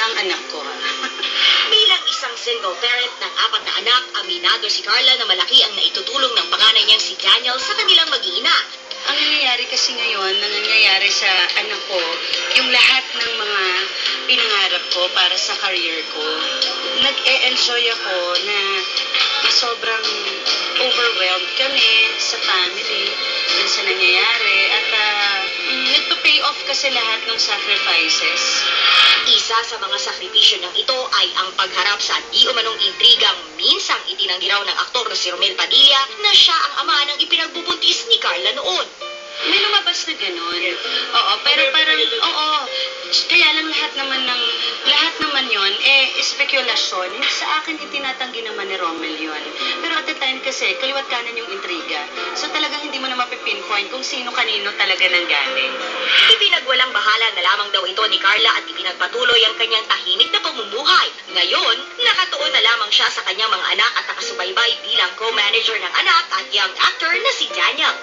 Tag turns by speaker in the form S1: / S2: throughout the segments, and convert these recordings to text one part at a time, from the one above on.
S1: ang anak ko.
S2: Bilang isang single parent ng 4 na anak, aminado si Carla na malaki ang naitutulong ng panganay niyang si Daniel sa kanilang mag-iina.
S1: Ang nangyayari kasi ngayon, na nangyayari sa anak ko, yung lahat ng mga pinangarap ko para sa career ko, nag-e-enjoy ako na sobrang overwhelmed kami sa family, dun sa nangyayari, at nagpa-pay off kasi lahat ng sacrifices.
S2: Isa sa mga sakripisyo ng ito ay ang pagharap sa di umanong intrigang minsang itinanggi raw ng aktor na si Romel Padilla na siya ang ama ng ipinagbubuntis ni Carla noon.
S1: May lumabas na gano'n. Oo, pero parang, oo. Kaya lang lahat naman yon spekulasyon. Hindi sa akin itinatanggi naman ni Romel yon. Pero at the time kasi, kaliwat kanan yung intriga. So talagang hindi mo na mapipinpoint kung sino kanino talaga nang galing.
S2: Ipinagwalang bahala na lamang daw ito ni Carla at ipinagpatuloy ang kanyang tahimik na pamumuhay. Ngayon, nakatuon na lamang siya sa kanyang mga anak at nakasubaybay bilang co-manager ng anak at young actor na si Daniel.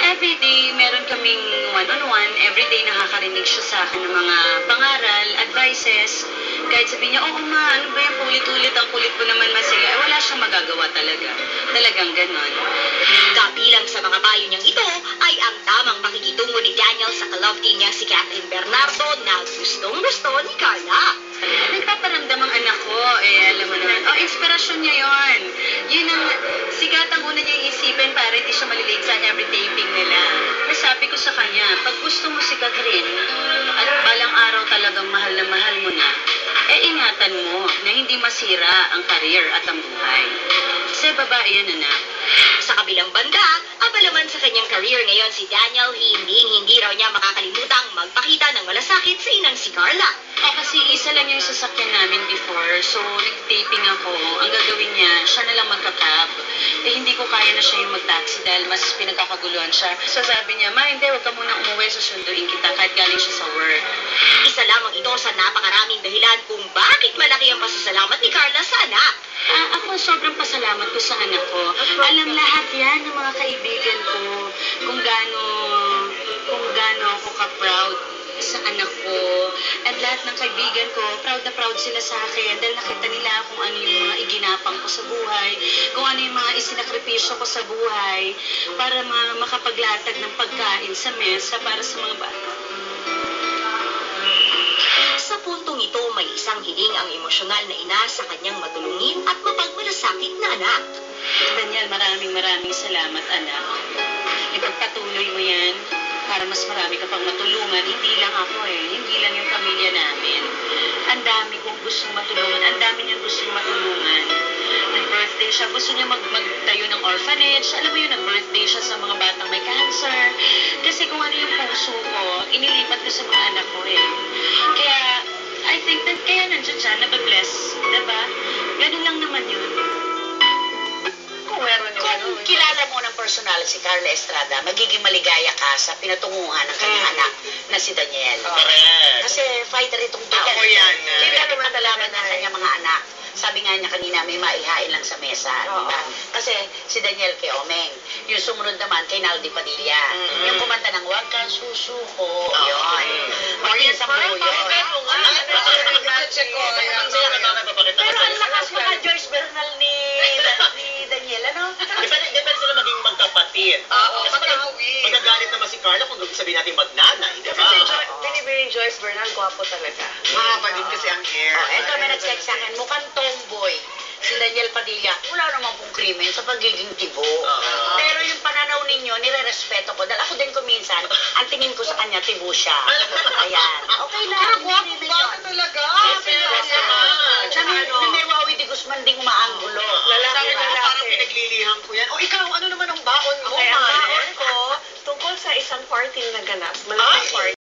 S1: Everyday, meron kaming one-on-one. Everyday nakakarinig siya sa akin ng mga pangaral, advices. Kahit sabihin niya, oo ma, ano ba yung paulit-ulit, ang kulit mo naman masaya. Wala siyang magagawa talaga. Talagang ganon.
S2: Kabilang sa mga payo niyang ito ay ang tamang pakikitungo ni Daniel sa ka-love team niya si Catherine Bernardo na gustong-gusto ni Carla.
S1: Nagpaparamdam ang anak ko, alam mo naman. Inspirasyon niya yon. Yun ang sikat ang una niya iisipin para hindi siya malilate sa every taping nila. Pero sabi ko sa kanya, pag gusto mo si Catherine at balang araw talagang mahal na mahal mo na, ingatan mo na hindi masira ang career at ang buhay. Kasi babae yan, anak.
S2: Sa kabilang banda, abalaman sa kanyang career ngayon si Daniel, hindi raw niya makakalimutang magpakita ng malasakit sa inang si Carla.
S1: Kasi isa lang yung sasakyan namin before, so nag-taping ako. Ang gagawin niya, siya na lang magka-cab. Hindi ko kaya na siya yung mag-taxi dahil mas pinagkakaguluhan siya. So sabi niya, ma, hindi, huwag ka muna umuwi, susunduin kita kahit galing siya sa work.
S2: Isa lamang ito sa napakaraming dahilan kung bakit malaki ang pasasalamat ni Carla sa anak.
S1: Ako sobrang pasalamat ko sa anak ko. Alam lahat yan ng mga kaibigan ko kung gaano ako ka-proud sa anak ko. At lahat ng kaibigan ko, proud na proud sila sa akin dahil nakita nila kung ano yung mga iginapang ko sa buhay, kung ano yung mga isinakripisyo ko sa buhay para makapaglatag ng pagkain sa mesa para sa mga bata.
S2: Sa puntong ito, may isang hiling ang emosyonal na ina sa kanyang matulungin at mapagmalasakit na anak.
S1: Daniel, maraming salamat, anak. Ipagpatuloy mo yan para mas marami ka pang matulungan. Hindi lang ako hindi lang yung pamilya namin. Ang dami kong gustong matulungan, ang dami niyang gustong matulungan. Nag-birthday siya, gusto niya magtayo ng orphanage. Alam mo yun, nag-birthday siya sa mga batang may cancer. Kasi kung ano yung puso ko, inilipat ko sa mga anak ko Kaya, I think that kaya nandiyan siya, nababless. Diba? Ganun lang naman yun.
S3: Kung kilala mo ng personal si Carla Estrada, magiging maligaya ka sa pinatunguhan ng kanyang anak na si Daniel.
S4: Correct.
S3: Kasi fighter itong tao.
S4: Ako yan.
S3: Hindi naman talaman ng kanyang mga anak. Sabi nga niya kanina, may maihain lang sa mesa. Diba? Kasi si Daniel kay Omeng. Yung sumunod naman kay Naldi Padilla. Yung kumanta ng Huwag Kang Susuko. Yun. Martin sa buo yun. Pero ang lakas mga Joyce Bernal ni Daniel, ano?
S4: Depende sila maging magkapatid. Kasi magagalit naman si Carla kung sabihin natin magnanay, di ba?
S5: Binibili ni Joyce Bernal, gwapo talaga.
S4: Mahaba din kasi ang hair.
S3: Ito may nag-text sa akin, mukhang tomboy. Si Daniel Padilla, wala naman pong krimen sa pagiging tibo. Pero yung pananaw ninyo, nire-respeto ko. Dahil ako din ko minsan, ang tingin ko sa kanya, tibo siya. Ayan. Okay lang.
S4: Bakit talaga?
S3: Tsaka may Wawi de Guzman ding umaanggulo.
S4: Sabi ko parang pinaglilihan ko yan. O ikaw, ano naman ang baon mo?
S5: Okay, ang baon ko, tungkol sa isang party na ganap. Malaking party.